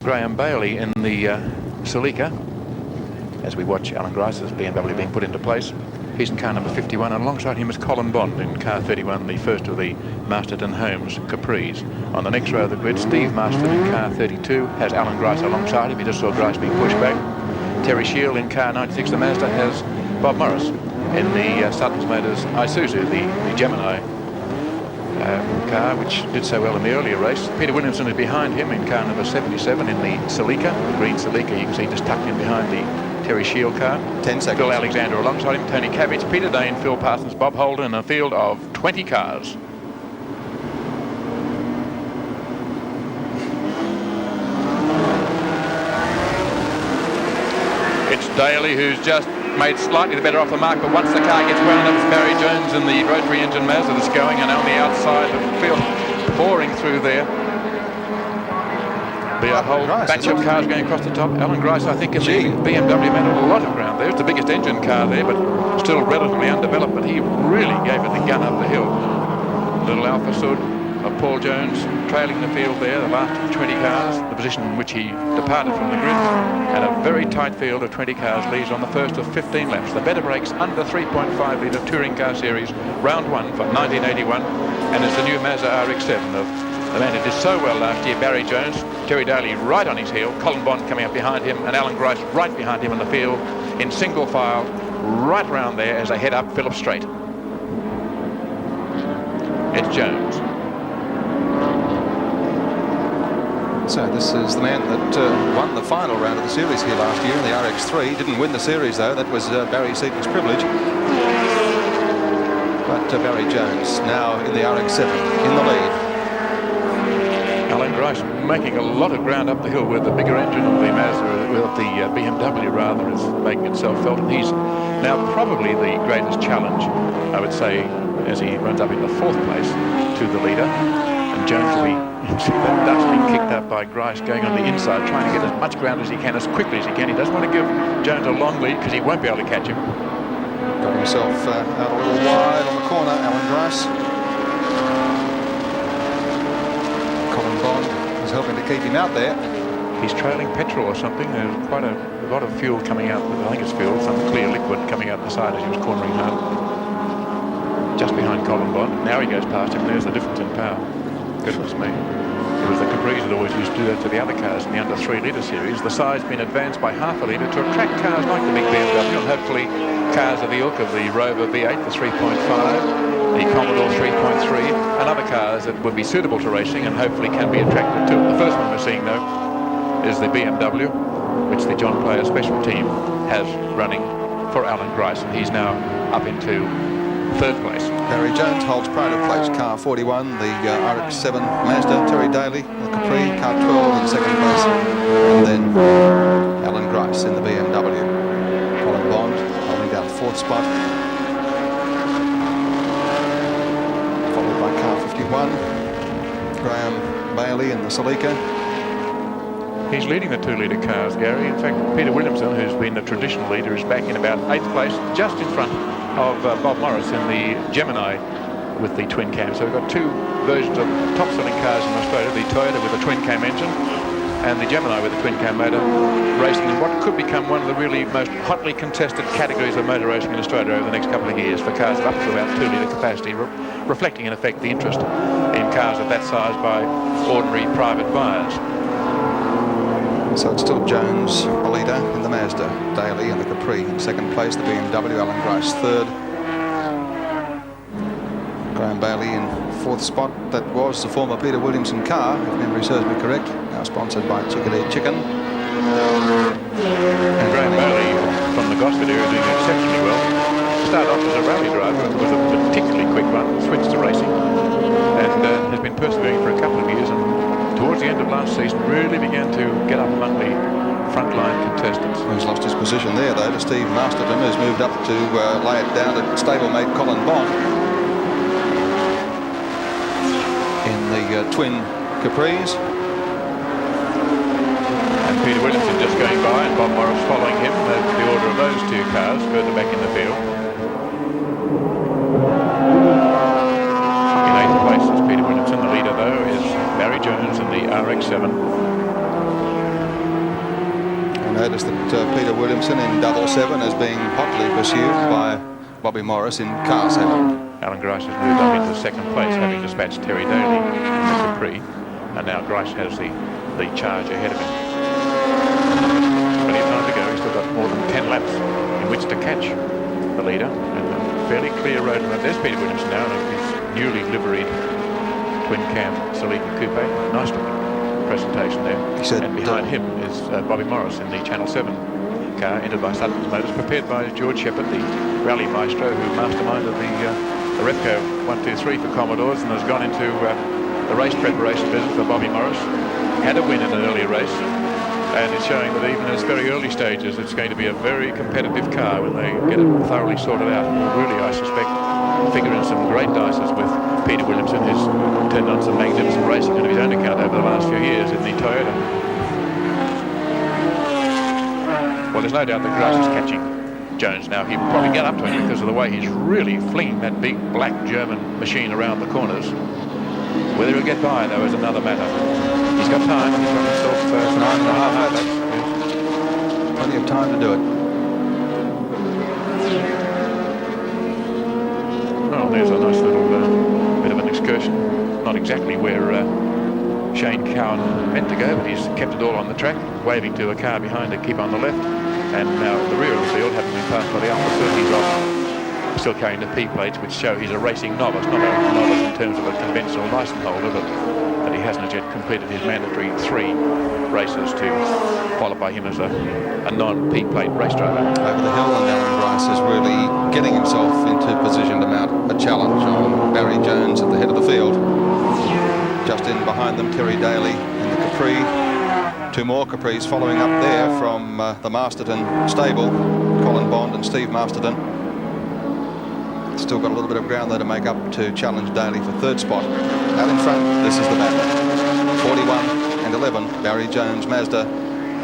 Graham Bailey in the Celica as we watch Alan Grice's BMW being put into place. He's in car number 51, and alongside him is Colin Bond in car 31, the first of the Masterton Holmes Capris. On the next row of the grid, Steve Marston in car 32 has Alan Grice alongside him. He just saw Grice being pushed back. Terry Shield in car 96, the Mazda, has Bob Morris in the Sutton's Motors Isuzu, the Gemini car, which did so well in the earlier race. Peter Williamson is behind him in car number 77 in the Celica, the green Celica. You can see just tucked in behind the Terry Shield car. 10 seconds. Phil Alexander alongside him, Tony Cabbage, Peter Dane, Phil Parsons, Bob Holden, in a field of 20 cars. It's Daly who's just made slightly the better off the mark, but once the car gets wound up, it's Barry Jones in the rotary engine Mazda that's going, and on the outside the field pouring through there. Be a whole batch of cars going across the top. Alan Grice, I think, in the BMW made a lot of ground there. It's the biggest engine car there, but still relatively undeveloped, but he really gave it the gun up the hill. Little Alpha Sud of Paul Jones trailing the field there, the last 20 cars, the position in which he departed from the grid, and a very tight field of 20 cars leads on the first of 15 laps. The better brakes under 3.5 litre Touring Car Series, round one for 1981, and it's the new Mazda RX-7 of the man who did so well last year, Barry Jones. Terry Daly right on his heel, Colin Bond coming up behind him, and Alan Grice right behind him in the field in single file right round there as they head up Phillip Straight. It's Jones. So this is the man that won the final round of the series here last year in the RX-3. Didn't win the series though, that was Barry Seaton's privilege. But Barry Jones now in the RX-7 in the lead. Alan Grice making a lot of ground up the hill with the bigger engine of the Mazda, with the BMW rather, is making itself felt, and he's now probably the greatest challenge, I would say, as he runs up in the fourth place to the leader. And Jones will be, see that dust being kicked up by Grice going on the inside, trying to get as much ground as he can, as quickly as he can. He doesn't want to give Jones a long lead because he won't be able to catch him. Got himself out a little wide on the corner, Alan Grice. Colin Bond is helping to keep him out there. He's trailing petrol or something. There's quite a lot of fuel coming out. I think it's fuel, some clear liquid coming out the side as he was cornering home. Just behind Colin Bond. Now he goes past him. There's the difference in power. Goodness me. It was the Capris that always used to do that to the other cars in the under 3 litre series. The side's been advanced by half a litre to attract cars like the big BMW, and hopefully cars of the ilk of the Rover V8, the 3.5, the Commodore 3.3, and other cars that would be suitable to racing and hopefully can be attracted to it. The first one we're seeing, though, is the BMW, which the John Player special team has running for Alan Grice, and he's now up into third place. Barry Jones holds pride of place, car 41, the RX-7 Mazda. Terry Daly, the Capri, car 12 in second place, and then Alan Grice in the BMW. Colin Bond holding down fourth spot, followed by car 51, Graham Bailey in the Celica. He's leading the 2 litre cars, Gary. In fact, Peter Williamson, who's been the traditional leader, is back in about 8th place, just in front of Bob Morris in the Gemini with the twin cam. So we've got 2 versions of top-selling cars in Australia, the Toyota with a twin cam engine and the Gemini with a twin cam motor, racing in what could become one of the really most hotly contested categories of motor racing in Australia over the next couple of years, for cars of up to about 2 litre capacity, reflecting in effect the interest in cars of that size by ordinary private buyers. So it's still Jones, the leader, in the Mazda. Daly and the Capri in second place. The BMW, Alan Grice third. Graham Bailey in fourth spot. That was the former Peter Williamson car, if memory serves me correct. Now sponsored by Chickadee Chicken. And Graham Bailey from the Gosford area doing exceptionally well. Started off as a rally driver. It was a particularly quick one. Switched to racing. And has been persevering for a couple of years. And towards the end of last season, really began to get up among the frontline contestants. He's lost his position there, though, to Steve Masterton, who's moved up to lay it down to stablemate Colin Bond in the twin Capris. And Peter Williamson just going by, and Bob Morris following him. That's the order of those 2 cars further back in the field. In 8th place is Peter Williamson. The leader, though, is Barry Jones in the RX-7. Notice that Peter Williamson in 7 is being hotly pursued by Bobby Morris in car 7. Alan Grice has moved up into second place, having dispatched Terry Daly in the Capri, and now Grice has the charge ahead of him. Plenty of time to go. He's still got more than 10 laps in which to catch the leader, and a fairly clear road. There's Peter Williamson now in his newly liveried twin cam Celica Coupe. Nice looking presentation there. And behind him is Bobby Morris in the Channel 7 car, entered by Sutton's Motors, prepared by George Shepherd, the rally maestro who masterminded the Repco 123 for Commodores, and has gone into the race preparation business for Bobby Morris. Had a win in an earlier race, and it's showing that even in its very early stages, it's going to be a very competitive car when they get it thoroughly sorted out. And really, I suspect, figure in some great dices with Peter Williamson, who's turned on some magnificent racing on his own account over the last few years in the Toyota. Well, there's no doubt that Grice is catching Jones now. He'll probably get up to him because of the way he's really flinging that big black German machine around the corners. Whether he'll get by, though, is another matter. He's got time. He's got himself 9.5 laps. Plenty of time to do it. Oh, there's a nice little bit of an excursion. Not exactly where Shane Cowan meant to go, but he's kept it all on the track, waving to a car behind to keep on the left. And now at the rear of the field, having been passed by the Alpha 30s off, still carrying the P plates, which show he's a racing novice, not a novice in terms of a conventional license holder, but that he hasn't as yet completed his mandatory 3 races to qualify him as a non-P plate race driver. Over the hill, and Alan Grice is really getting himself into position to mount a challenge on Barry Jones at the head of the field. Just in behind them, Terry Daly in the Capri. 2 more Capris following up there from the Masterton stable, Colin Bond and Steve Masterton. Still got a little bit of ground there to make up to challenge Daly for 3rd spot. Out in front, this is the battle. 41 and 11, Barry Jones Mazda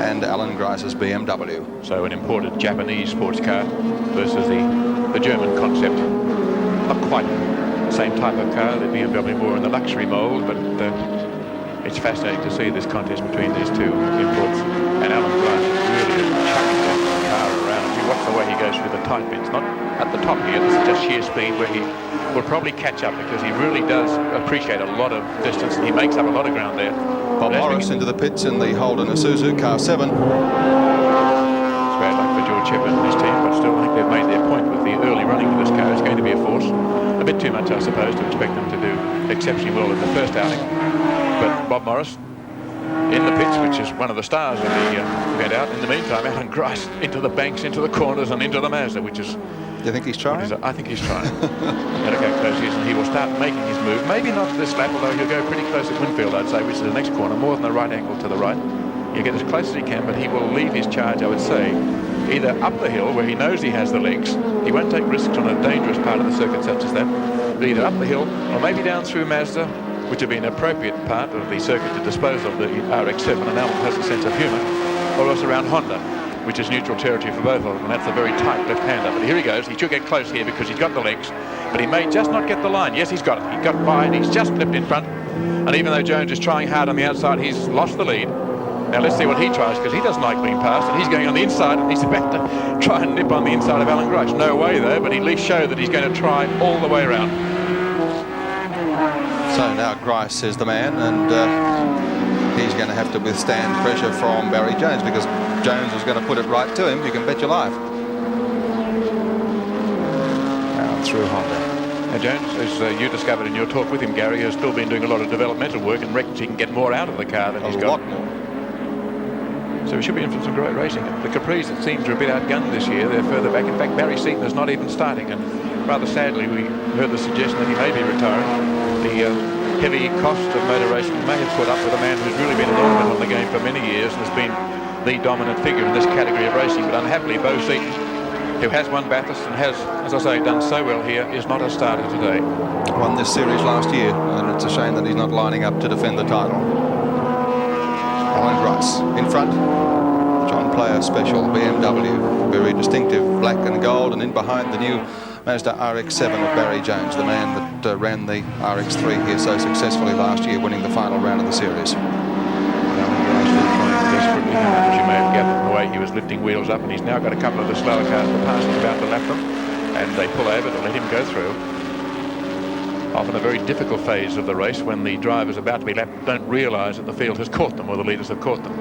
and Alan Grice's BMW. So an imported Japanese sports car versus the German concept. Not quite the same type of car, the BMW more in the luxury mold, but it's fascinating to see this contest between these 2 imports. And Alan Grice really chucking that car around. If you watch the way he goes through the tight bits, not at the top here, this is just sheer speed, where he will probably catch up because he really does appreciate a lot of distance, and he makes up a lot of ground there. Bob Morris into the pits in the Holden Isuzu car 7. It's bad luck for George Shepherd and his team, but still I think they've made their point with the early running of this car. It's going to be a force. A bit too much, I suppose, to expect them to do exceptionally well in the first outing. But Bob Morris in the pits, which is one of the stars of the event out. In the meantime, Alan Grice into the banks, into the corners, and into the Mazda, which is... Do you think he's trying? I think he's trying. And look how close he is, and he will start making his move. Maybe not this lap, although he'll go pretty close at Winfield, I'd say, which is the next corner, more than the right angle to the right. He'll get as close as he can, but he will leave his charge, I would say, either up the hill where he knows he has the legs. He won't take risks on a dangerous part of the circuit such as that, but either up the hill or maybe down through Mazda, which would be an appropriate part of the circuit to dispose of the RX-7, and Alan has a sense of humour, or else around Honda, which is neutral territory for both of them, and that's a very tight left-hander. But here he goes. He should get close here because he's got the legs, but he may just not get the line. Yes, he's got it. He got by, and he's just flipped in front. And even though Jones is trying hard on the outside, he's lost the lead. Now let's see what he tries, because he doesn't like being passed, and he's going on the inside, and he's about to try and nip on the inside of Alan Grice. No way, though, but he at least showed that he's going to try all the way around. So now Grice is the man, and he's going to have to withstand pressure from Barry Jones, because Jones is going to put it right to him, you can bet your life. Now through Honda. Now Jones, as you discovered in your talk with him, Gary, has still been doing a lot of developmental work and reckons he can get more out of the car than he's got. A lot more. So we should be in for some great racing. The Capris, it seems, are a bit outgunned this year. They're further back. In fact, Barry Seaton is not even starting, and rather sadly we heard the suggestion that he may be retiring. The heavy cost of motor racing may have put up with a man who's really been an ornament on the game for many years and has been the dominant figure in this category of racing. But unhappily, Bo Seaton, who has won Bathurst and has, as I say, done so well here, is not a starter today. Won this series last year, and it's a shame that he's not lining up to defend the title. Alan Grice in front. John Player Special BMW, very distinctive black and gold, and in behind the new Mazda RX-7 of Barry Jones, the man that ran the RX-3 here so successfully last year, winning the final round of the series. Desperately, as you may have gathered from the way he was lifting wheels up, and he's now got a couple of the slower cars to pass him, about to lap them, and they pull over to let him go through. Often a very difficult phase of the race when the drivers about to be lapped don't realise that the field has caught them or the leaders have caught them.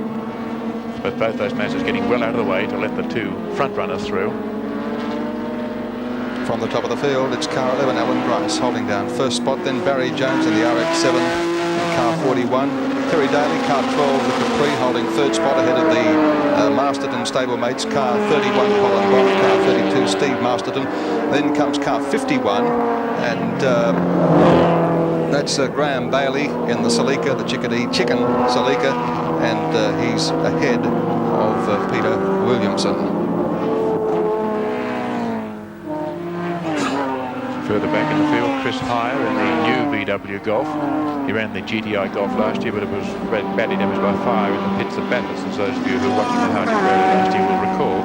But both those Mazdas getting well out of the way to let the two front runners through. From the top of the field, it's car 11, Alan Grice, holding down first spot, then Barry Jones in the RX-7, car 41. Terry Daly, car 12, the Capri, holding third spot ahead of the Masterton stablemates, car 31, Colin Bond, car 32, Steve Masterton. Then comes car 51, and that's Graham Bailey in the Celica, the Chickadee Chicken Celica, and he's ahead of Peter Williamson. Further back in the field, Chris Heyer in the new VW Golf. He ran the GTI Golf last year, but it was badly damaged by fire in the pits of Bathurst, as those of you who were watching the Hardy Rally last year will recall.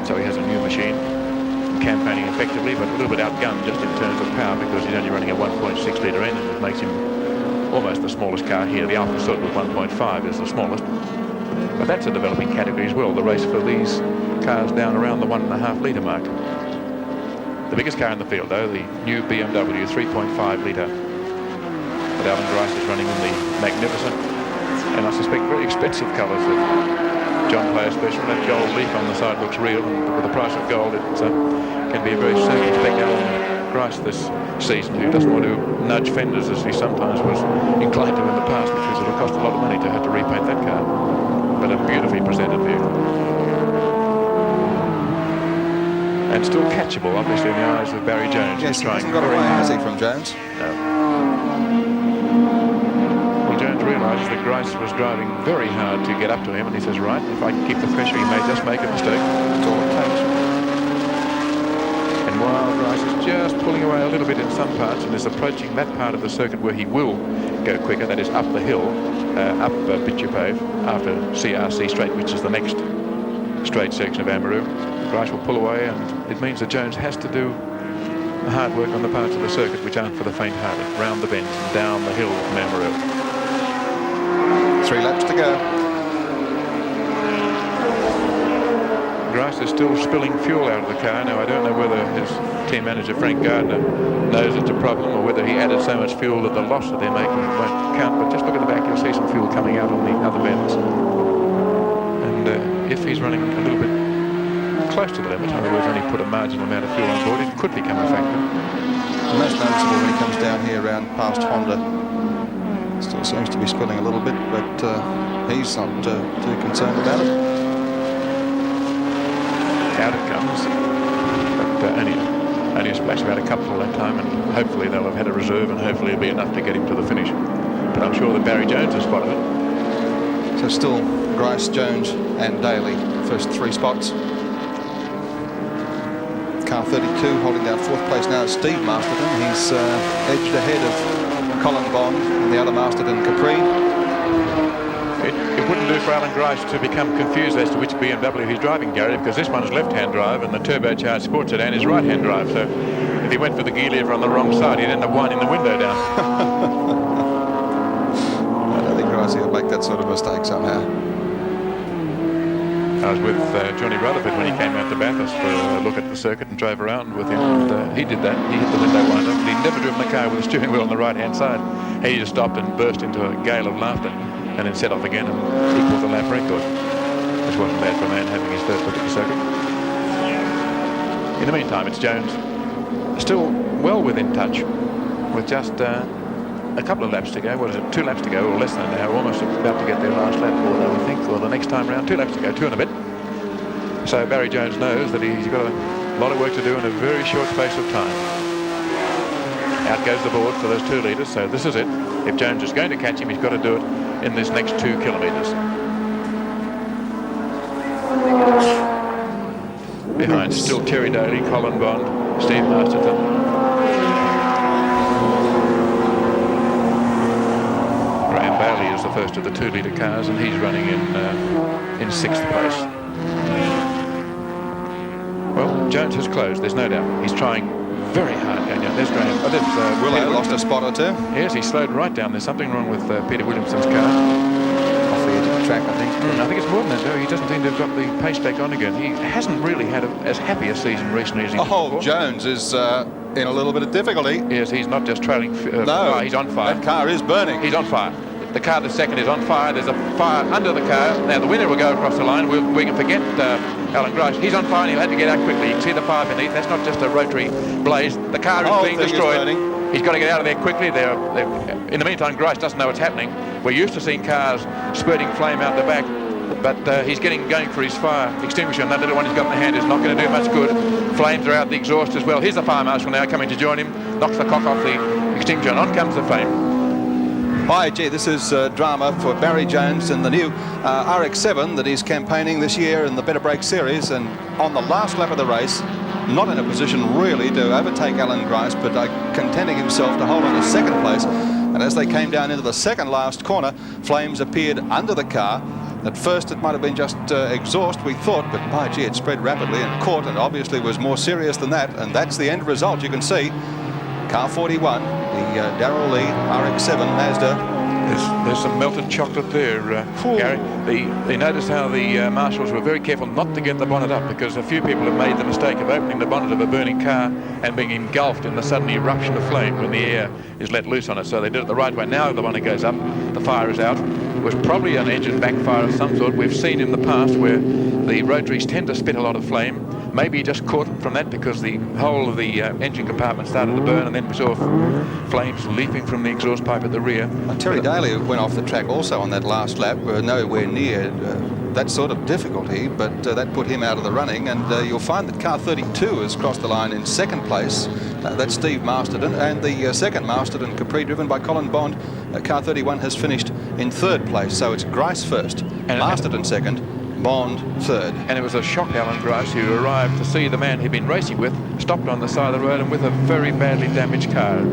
So he has a new machine, campaigning effectively, but a little bit outgunned just in terms of power, because he's only running a 1.6 litre engine, which makes him almost the smallest car here. The Alfa Sud with 1.5 is the smallest. But that's a developing category as well, the race for these cars down around the 1.5 litre mark. The biggest car in the field, though, the new BMW 3.5 litre. But Alan Grice is running in the magnificent, and I suspect very expensive colours of John Player Special. That gold leaf on the side looks real, and with the price of gold, it can be a very circumspect Alan Grice this season, who doesn't want to nudge fenders as he sometimes was inclined to in the past, because it'll cost a lot of money to have to repaint that car. But a beautifully presented vehicle. And still catchable, obviously, in the eyes of Barry Jones. Yes, who's he trying hasn't got away, has he, from Jones? No. Well, Jones realises that Grice was driving very hard to get up to him, and he says, right, if I can keep the pressure, he may just make a mistake. That's all it takes. And while Grice is just pulling away a little bit in some parts and is approaching that part of the circuit where he will go quicker, that is up the hill, up Bitchupave, after CRC Straight, which is the next straight section of Amaroo. Grice will pull away, and it means that Jones has to do the hard work on the parts of the circuit which aren't for the faint-hearted, round the bends and down the hill from Amaroo. 3 laps to go. Grice is still spilling fuel out of the car. Now, I don't know whether his team manager, Frank Gardner, knows it's a problem, or whether he added so much fuel that the loss that they're making won't count, but just look at the back, you'll see some fuel coming out on the other bends. And if he's running a little bit close to the limit, in other words, only put a marginal amount of fuel on board, it could become a factor. Most noticeable when he comes down here around past Honda. Still seems to be spilling a little bit, but he's not too concerned about it. Out it comes, but only a splash, about a couple at that time, and hopefully they'll have had a reserve, and hopefully it'll be enough to get him to the finish. But I'm sure that Barry Jones has spotted it. So still Grice, Jones and Daly, first 3 spots. Car 32 holding down 4th place now is Steve Masterton. He's edged ahead of Colin Bond and the other Masterton Capri. It wouldn't do for Alan Grice to become confused as to which BMW he's driving, Gary, because this one's left-hand drive and the turbocharged sports sedan is right-hand drive. So if he went for the gear lever on the wrong side, he'd end up winding the window down. I don't think Grice will make that sort of mistake somehow. I was with Johnny Rutherford when he came out to Bathurst for a look at the circuit and drove around with him, and he did that. He hit the window winder, but he'd never driven a car with a steering wheel on the right-hand side. He just stopped and burst into a gale of laughter and then set off again and equalled the lap record, which wasn't bad for a man having his first look at the circuit. In the meantime, it's Jones still well within touch with just a couple of laps to go. What is it, 2 laps to go, or less than an hour, almost about to get their last lap, or I think, or the next time round. 2 laps to go, 2 and a bit. So Barry Jones knows that he's got a lot of work to do in a very short space of time. Out goes the board for those 2 leaders, so this is it. If Jones is going to catch him, he's got to do it in this next 2 kilometres. Behind still Terry Daly, Colin Bond, Steve Masterton. Bailey is the first of the 2 litre cars, and he's running in 6th place. Well, Jones has closed, there's no doubt. He's trying very hard going down. There's Graham. Willow lost a spot or 2. Yes, he slowed right down. There's something wrong with Peter Williamson's car. Off the edge of the track, I think. I think it's more than that, though. He doesn't seem to have got the pace back on again. He hasn't really had as happy a season recently as he did before. Jones is in a little bit of difficulty. Yes, he's not just trailing No, fire, he's on fire. That car is burning. He's on fire. The car that's second is on fire. There's a fire under the car. Now the winner will go across the line. We can forget Alan Grice. He's on fire and he'll have to get out quickly. You can see the fire beneath. That's not just a rotary blaze. The car is being destroyed. He's got to get out of there quickly. In the meantime, Grice doesn't know what's happening. We're used to seeing cars spurting flame out the back, but he's going for his fire extinguisher, and that little one he's got in the hand is not going to do much good. Flames are out the exhaust as well. Here's the fire marshal now coming to join him. Knocks the cock off the extinguisher, and on comes the flame. Hi, gee, this is drama for Barry Jones and the new RX-7 that he's campaigning this year in the Better Break Series, and on the last lap of the race, not in a position really to overtake Alan Grice, but contenting himself to hold on to second place. And as they came down into the second last corner, flames appeared under the car. At first it might have been just exhaust, we thought, but by gee, it spread rapidly and caught, and obviously was more serious than that, and that's the end result. You can see car 41, the Darrell Lee RX-7 Mazda. There's some melted chocolate there, Gary. They noticed how the marshals were very careful not to get the bonnet up, because a few people have made the mistake of opening the bonnet of a burning car and being engulfed in the sudden eruption of flame when the air is let loose on it. So they did it the right way. Now the bonnet goes up, the fire is out. It was probably an engine backfire of some sort. We've seen in the past where the rotaries tend to spit a lot of flame. Maybe he just caught from that because the whole of the engine compartment started to burn, and then we saw flames leaping from the exhaust pipe at the rear. Terry Daly went off the track also on that last lap. We're nowhere near that sort of difficulty, but that put him out of the running, and you'll find that car 32 has crossed the line in second place. That's Steve Masterton, and the second Masterton Capri driven by Colin Bond. Car 31 has finished in third place, so it's Grice first, and Masterton second, Bond third. And it was a shock, Alan Grice, who arrived to see the man he'd been racing with stopped on the side of the road and with a very badly damaged car.